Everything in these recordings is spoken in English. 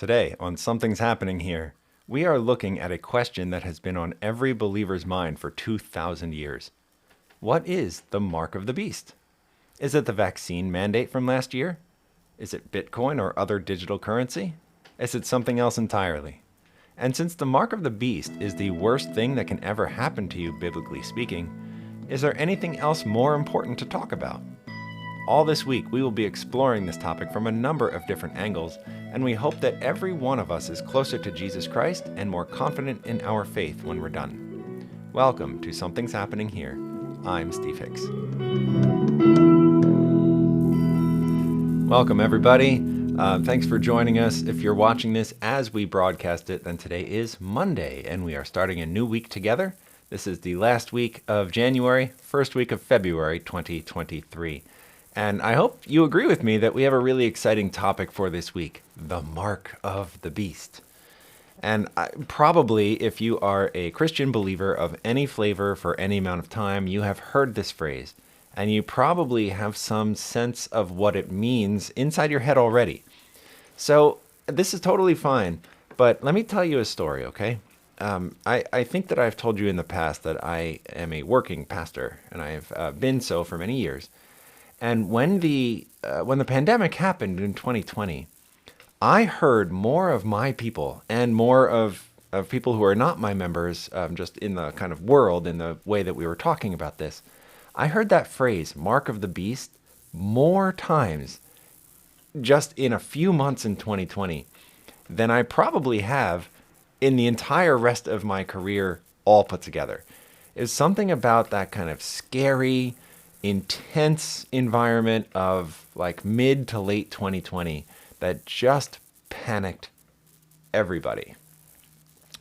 Today, on Something's Happening Here, we are looking at a question that has been on every believer's mind for 2,000 years. What is the mark of the beast? Is it the vaccine mandate from last year? Is it Bitcoin or other digital currency? Is it something else entirely? And since the mark of the beast is the worst thing that can ever happen to you, biblically speaking, is there anything else more important to talk about? All this week, we will be exploring this topic from a number of different angles, and we hope that every one of us is closer to Jesus Christ and more confident in our faith when we're done. Welcome to Something's Happening Here. I'm Steve Hicks. Welcome, everybody. Thanks for joining us. If you're watching this as we broadcast it, then today is Monday, and we are starting a new week together. This is the last week of January, first week of February 2023. And I hope you agree with me that we have a really exciting topic for this week, the mark of the beast. And probably if you are a Christian believer of any flavor for any amount of time, you have heard this phrase, and you probably have some sense of what it means inside your head already. So this is totally fine, but let me tell you a story, okay? I think that I've told you in the past that I am a working pastor, and I have been so for many years. And when the pandemic happened in 2020, I heard more of my people and more of people who are not my members, just in the kind of world, in the way that we were talking about this. I heard that phrase, mark of the beast, more times just in a few months in 2020 than I probably have in the entire rest of my career all put together. It's something about that kind of scary, intense environment of like mid to late 2020 that just panicked everybody.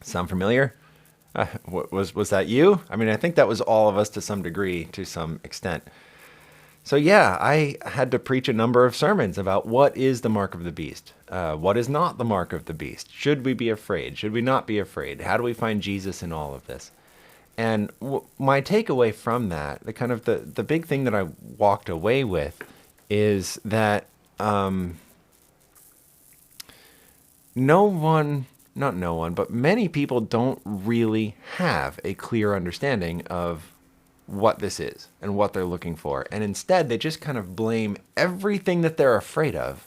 Sound familiar? Was that you? I mean, I think that was all of us to some degree, to some extent. So yeah, I had to preach a number of sermons about what is the mark of the beast, what is not the mark of the beast. Should we be afraid? Should we not be afraid? How do we find Jesus in all of this? And my takeaway from that, the big thing that I walked away with is that many people don't really have a clear understanding of what this is and what they're looking for. And instead, they just kind of blame everything that they're afraid of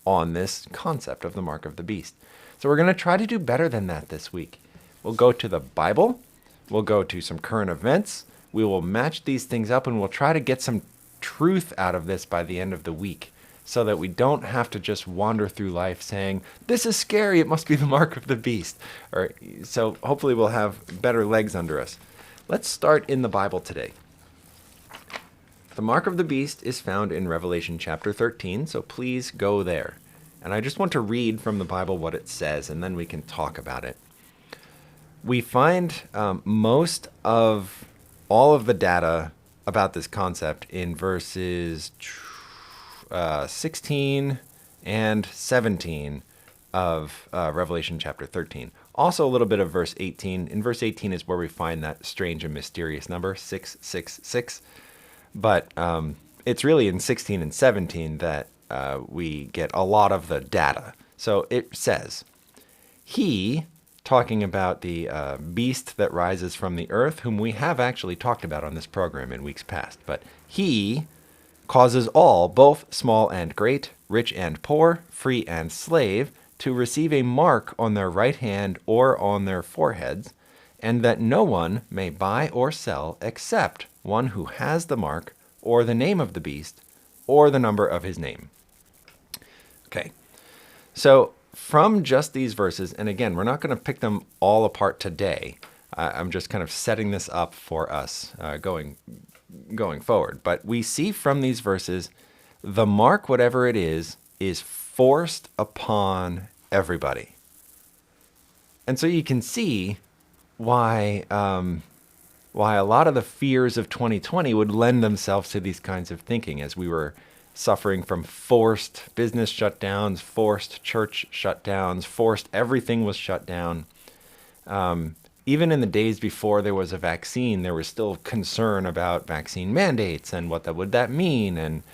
on this concept of the mark of the beast. So we're going to try to do better than that this week. We'll go to the Bible. We'll go to some current events. We will match these things up, and we'll try to get some truth out of this by the end of the week so that we don't have to just wander through life saying, this is scary, it must be the mark of the beast. So hopefully we'll have better legs under us. Let's start in the Bible today. The mark of the beast is found in Revelation chapter 13, so please go there. And I just want to read from the Bible what it says, and then we can talk about it. We find most of all of the data about this concept in verses 16 and 17 of Revelation chapter 13. Also a little bit of verse 18. In verse 18 is where we find that strange and mysterious number, 666. But it's really in 16 and 17 that we get a lot of the data. So it says, he... talking about the beast that rises from the earth, whom we have actually talked about on this program in weeks past. But he causes all, both small and great, rich and poor, free and slave, to receive a mark on their right hand or on their foreheads, and that no one may buy or sell except one who has the mark, or the name of the beast, or the number of his name. Okay, so from just these verses, and again, we're not going to pick them all apart today. I'm just kind of setting this up for us going forward. But we see from these verses, the mark, whatever it is forced upon everybody. And so you can see why a lot of the fears of 2020 would lend themselves to these kinds of thinking as we were suffering from forced business shutdowns, forced church shutdowns, forced everything was shut down. Even in the days before there was a vaccine, there was still concern about vaccine mandates and what would that mean. And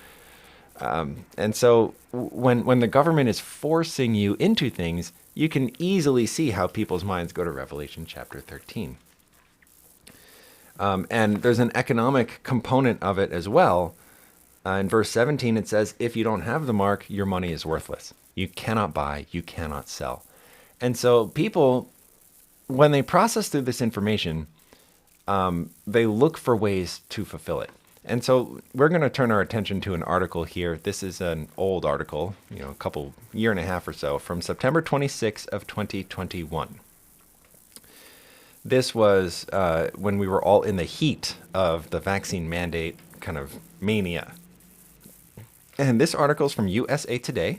And so when the government is forcing you into things, you can easily see how people's minds go to Revelation chapter 13. And there's an economic component of it as well. In verse 17, it says, if you don't have the mark, your money is worthless. You cannot buy, you cannot sell. And so people, when they process through this information, they look for ways to fulfill it. And so we're going to turn our attention to an article here. This is an old article, a year and a half or so, from September 26th of 2021. This was when we were all in the heat of the vaccine mandate kind of mania. And this article is from USA Today.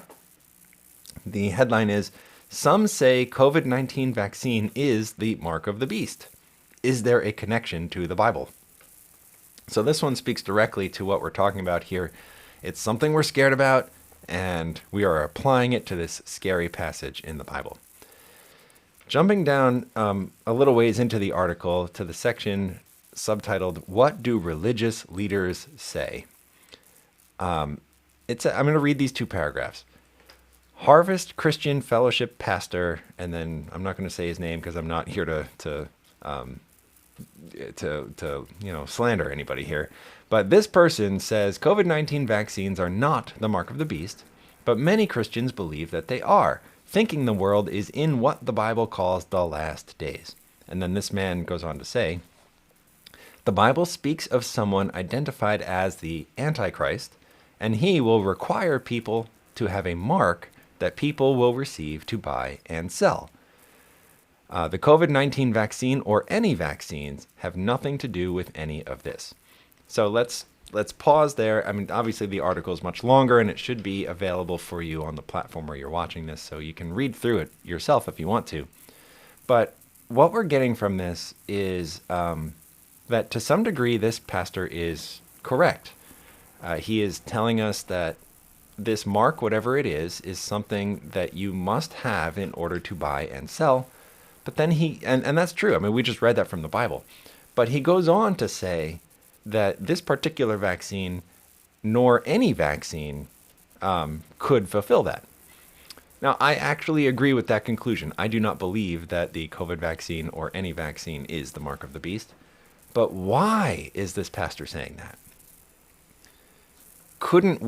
The headline is, some say COVID-19 vaccine is the mark of the beast. Is there a connection to the Bible? So this one speaks directly to what we're talking about here. It's something we're scared about, and we are applying it to this scary passage in the Bible. Jumping down a little ways into the article to the section subtitled, What Do Religious Leaders Say? I'm going to read these two paragraphs. Harvest Christian Fellowship pastor, and then I'm not going to say his name because I'm not here to slander anybody here. But this person says COVID-19 vaccines are not the mark of the beast, but many Christians believe that they are, thinking the world is in what the Bible calls the last days. And then this man goes on to say, the Bible speaks of someone identified as the Antichrist, and he will require people to have a mark that people will receive to buy and sell. The COVID-19 vaccine or any vaccines have nothing to do with any of this. So let's pause there. I mean, obviously the article is much longer and it should be available for you on the platform where you're watching this, so you can read through it yourself if you want to. But what we're getting from this is that to some degree this pastor is correct. He is telling us that this mark, whatever it is something that you must have in order to buy and sell. But then and that's true. I mean, we just read that from the Bible. But he goes on to say that this particular vaccine, nor any vaccine, could fulfill that. Now, I actually agree with that conclusion. I do not believe that the COVID vaccine or any vaccine is the mark of the beast. But why is this pastor saying that? Couldn't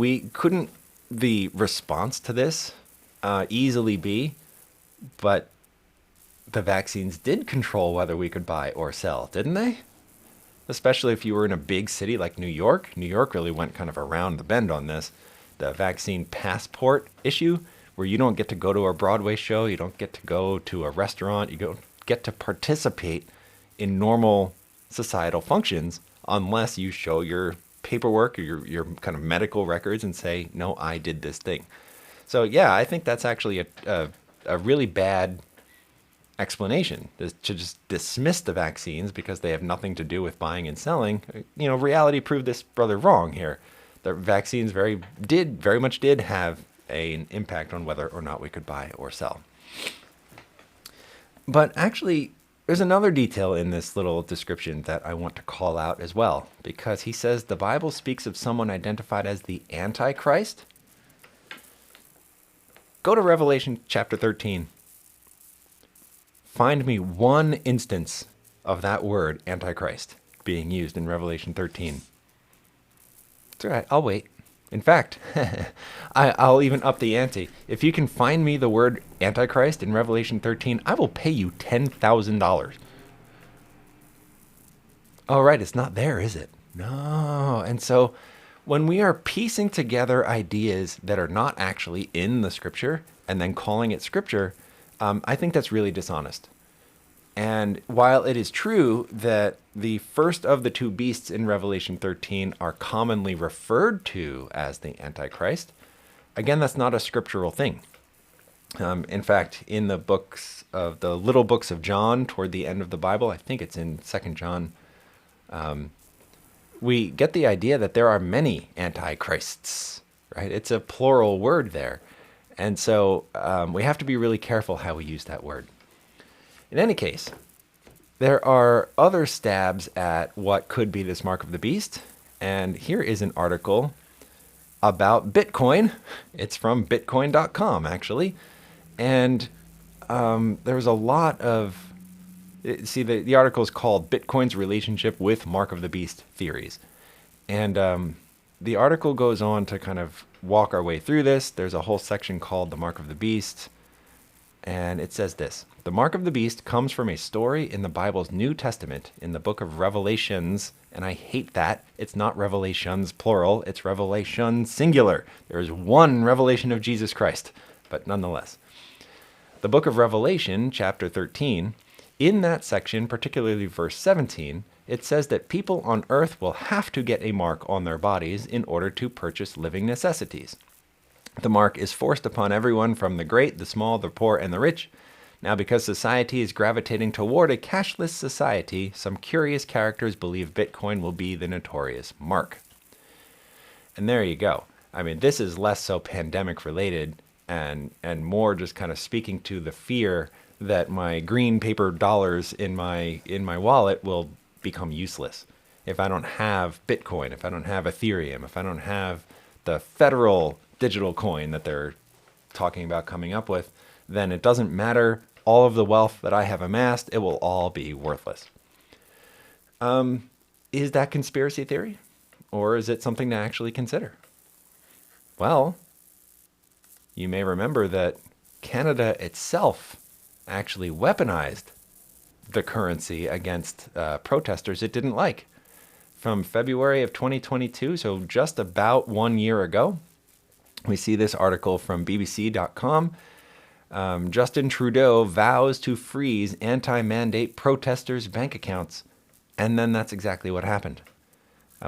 the response to this easily be, but the vaccines did control whether we could buy or sell, didn't they? Especially if you were in a big city like New York. New York really went kind of around the bend on this. The vaccine passport issue, where you don't get to go to a Broadway show, you don't get to go to a restaurant, you don't get to participate in normal societal functions unless you show your paperwork or your kind of medical records and say, no, I did this thing. So yeah, I think that's actually a really bad explanation, is to just dismiss the vaccines because they have nothing to do with buying and selling. Reality proved this brother wrong here. The vaccines very much did have an impact on whether or not we could buy or sell. But actually, there's another detail in this little description that I want to call out as well, because he says the Bible speaks of someone identified as the Antichrist. Go to Revelation chapter 13. Find me one instance of that word, Antichrist, being used in Revelation 13. It's all right, I'll wait. In fact, I'll even up the ante. If you can find me the word Antichrist in Revelation 13, I will pay you $10,000. All right, it's not there, is it? No. And so when we are piecing together ideas that are not actually in the scripture and then calling it scripture, I think that's really dishonest. And while it is true that the first of the two beasts in Revelation 13 are commonly referred to as the Antichrist, again, that's not a scriptural thing. In fact, in the little books of John, toward the end of the Bible, I think it's in 2 John, we get the idea that there are many antichrists, right? It's a plural word there. And so we have to be really careful how we use that word. In any case, there are other stabs at what could be this mark of the beast. And here is an article about Bitcoin. It's from bitcoin.com, actually. And there's a lot of... See, the article is called Bitcoin's Relationship with Mark of the Beast Theories. And the article goes on to kind of walk our way through this. There's a whole section called The Mark of the Beast. And it says this: the mark of the beast comes from a story in the Bible's New Testament in the book of Revelations. And I hate that. It's not Revelations, plural. It's Revelation, singular. There is one revelation of Jesus Christ. But nonetheless, the book of Revelation, chapter 13, in that section, particularly verse 17, it says that people on earth will have to get a mark on their bodies in order to purchase living necessities. The mark is forced upon everyone, from the great, the small, the poor, and the rich. Now, because society is gravitating toward a cashless society, some curious characters believe Bitcoin will be the notorious mark. And there you go. I mean, this is less so pandemic related and more just kind of speaking to the fear that my green paper dollars in my wallet will become useless. If I don't have Bitcoin, if I don't have Ethereum, if I don't have the federal digital coin that they're talking about coming up with, then it doesn't matter all of the wealth that I have amassed, it will all be worthless. Is that conspiracy theory? Or is it something to actually consider? Well, you may remember that Canada itself actually weaponized the currency against protesters it didn't like. From February of 2022, so just about 1 year ago, we see this article from bbc.com. Justin Trudeau vows to freeze anti-mandate protesters' bank accounts. And then that's exactly what happened.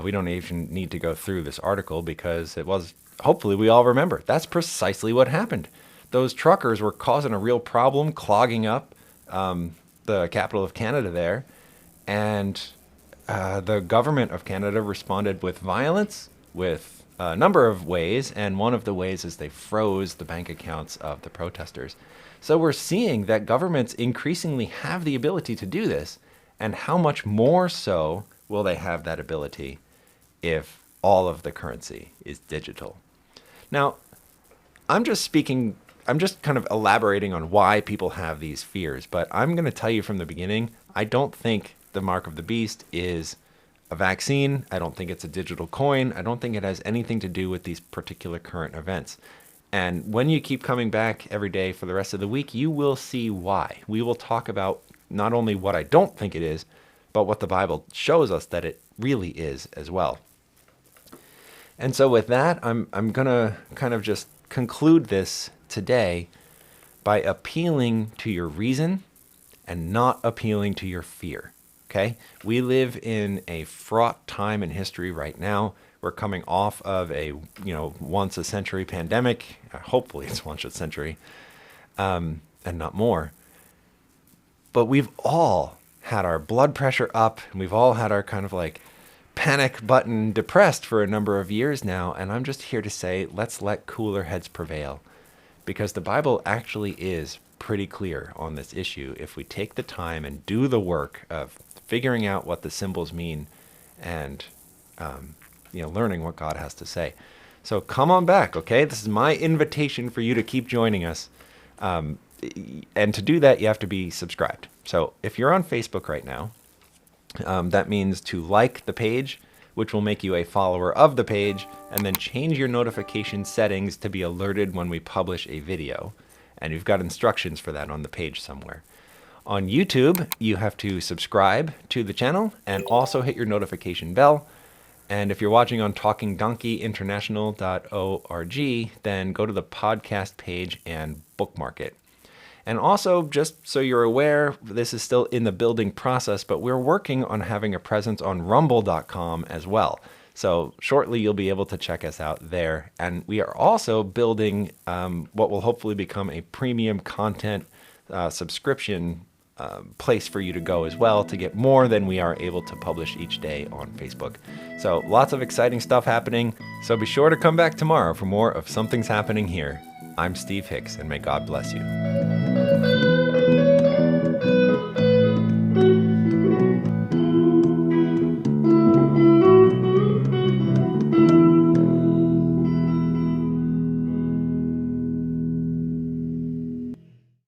We don't even need to go through this article because it was, hopefully we all remember, that's precisely what happened. Those truckers were causing a real problem, clogging up the capital of Canada there. And the government of Canada responded with violence, with a number of ways, and one of the ways is they froze the bank accounts of the protesters. So we're seeing that governments increasingly have the ability to do this, and how much more so will they have that ability if all of the currency is digital? Now, I'm just kind of elaborating on why people have these fears, but I'm going to tell you from the beginning, I don't think the mark of the beast is a vaccine. I don't think it's a digital coin. I don't think it has anything to do with these particular current events. And when you keep coming back every day for the rest of the week, you will see why. We will talk about not only what I don't think it is, but what the Bible shows us that it really is as well. And so with that, I'm going to kind of just conclude this today by appealing to your reason and not appealing to your fear. Okay? We live in a fraught time in history right now. We're coming off of a, once a century pandemic. Hopefully it's once a century, and not more. But we've all had our blood pressure up, and we've all had our kind of like panic button depressed for a number of years now. And I'm just here to say, let's let cooler heads prevail, because the Bible actually is pretty clear on this issue if we take the time and do the work of figuring out what the symbols mean and learning what God has to say. So come on back, okay? This is my invitation for you to keep joining us. And to do that, you have to be subscribed. So if you're on Facebook right now, that means to like the page, which will make you a follower of the page, and then change your notification settings to be alerted when we publish a video. And you've got instructions for that on the page somewhere. On YouTube, you have to subscribe to the channel and also hit your notification bell. And if you're watching on talkingdonkeyinternational.org, then go to the podcast page and bookmark it. And also, just so you're aware, this is still in the building process, but we're working on having a presence on rumble.com as well. So shortly, you'll be able to check us out there. And we are also building what will hopefully become a premium content subscription place for you to go as well to get more than we are able to publish each day on Facebook. So lots of exciting stuff happening. So be sure to come back tomorrow for more of Something's Happening Here. I'm Steve Hicks, and may God bless you.